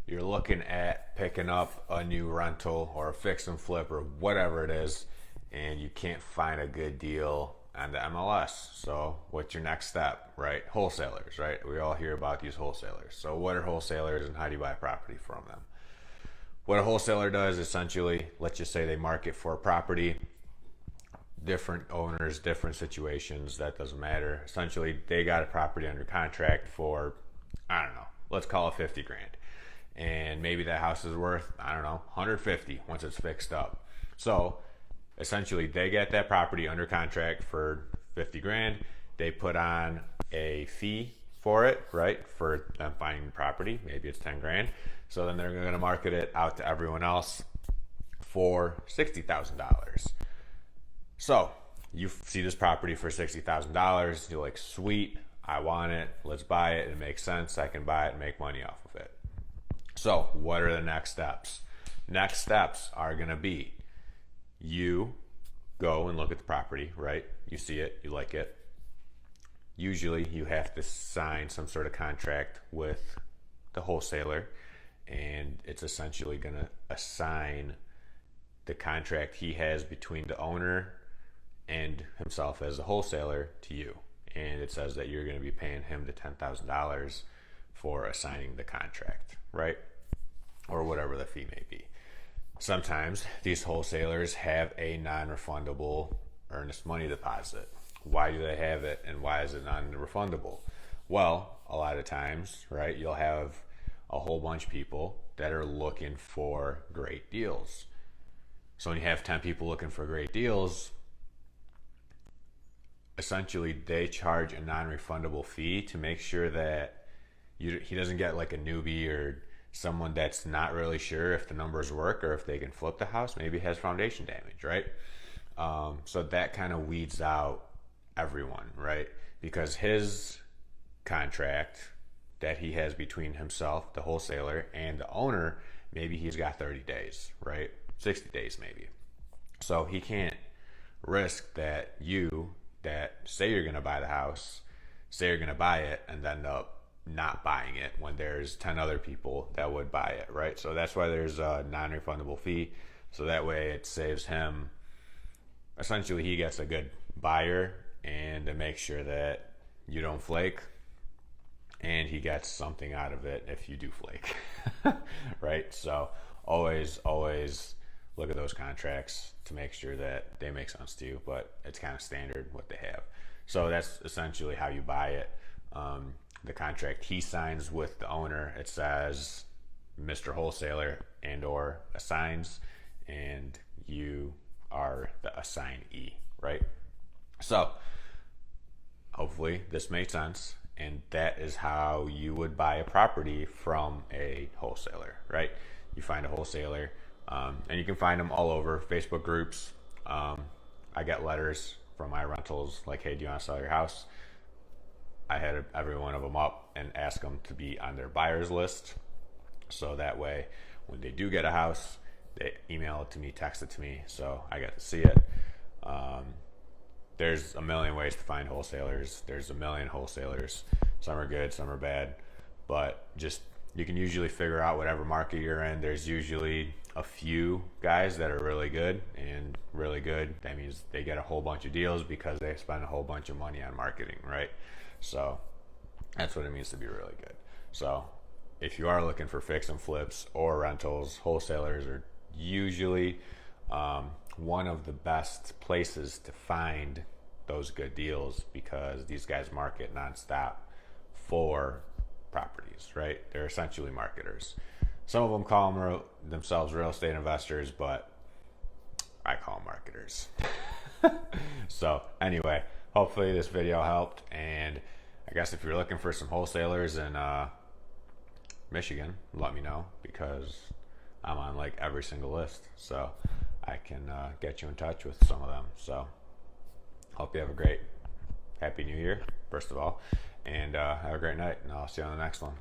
you're looking at picking up a new rental or a fix and flip or whatever it is, and you can't find a good deal on the MLS. So what's your next step, right? Wholesalers, right? We all hear about these wholesalers. So what are wholesalers and how do you buy property from them? What a wholesaler does, essentially, let's just say they market for a property, different owners, different situations, that doesn't matter. Essentially, they got a property under contract for, I don't know, let's call it 50 grand. And maybe that house is worth, I don't know, 150 once it's fixed up. So essentially they get that property under contract for 50 grand. They put on a fee for it, right? For them finding the property, maybe it's 10 grand. So then they're going to market it out to everyone else for $60,000. So you see this property for $60,000. You're like, sweet, I want it. Let's buy it. It makes sense. I can buy it and make money off of it. So what are the next steps? Next steps are going to be you go and look at the property, right? You see it, you like it. Usually you have to sign some sort of contract with the wholesaler, and it's essentially going to assign the contract he has between the owner and himself as a wholesaler to you. And it says that you're going to be paying him the $10,000 for assigning the contract, right? Or whatever the fee may be. Sometimes these wholesalers have a non-refundable earnest money deposit. Why do they have it, and why is it non-refundable? Well, a lot of times, right, you'll have a whole bunch of people that are looking for great deals. So when you have 10 people looking for great deals, essentially they charge a non-refundable fee to make sure that he doesn't get like a newbie or someone that's not really sure if the numbers work or if they can flip the house, maybe has foundation damage, right? So that kind of weeds out everyone, right? Because his contract that he has between himself, the wholesaler, and the owner, maybe he's got 30 days, right? 60 days maybe. So he can't risk that you, that say you're going to buy the house, say you're going to buy it, and end up not buying it when there's 10 other people that would buy it, right? So that's why there's a non-refundable fee. So that way it saves him, essentially he gets a good buyer, and to make sure that you don't flake, and he gets something out of it if you do flake, right? So always look at those contracts to make sure that they make sense to you, but it's kind of standard what they have. So that's essentially how you buy it. The contract he signs with the owner, it says Mr. Wholesaler and or assigns, and you are the assignee, right? So hopefully this made sense, and that is how you would buy a property from a wholesaler, right? You find a wholesaler, and you can find them all over Facebook groups. I get letters from my rentals like, hey, do you want to sell your house? I had every one of them up and ask them to be on their buyer's list. So that way, when they do get a house, they email it to me, text it to me, so I get to see it. There's a million ways to find wholesalers. There's a million wholesalers. Some are good, some are bad, but just you can usually figure out whatever market you're in. There's usually a few guys that are really good, and really good, that means they get a whole bunch of deals because they spend a whole bunch of money on marketing, right? So that's what it means to be really good. So if you are looking for fix and flips or rentals, wholesalers are usually one of the best places to find those good deals, because these guys market nonstop for properties, right? They're essentially marketers. Some of them call themselves real estate investors, but I call them marketers. So anyway, hopefully this video helped, and I guess if you're looking for some wholesalers in Michigan, let me know, because I'm on like every single list, so I can get you in touch with some of them. So hope you have a great Happy New Year, first of all, and have a great night, and I'll see you on the next one.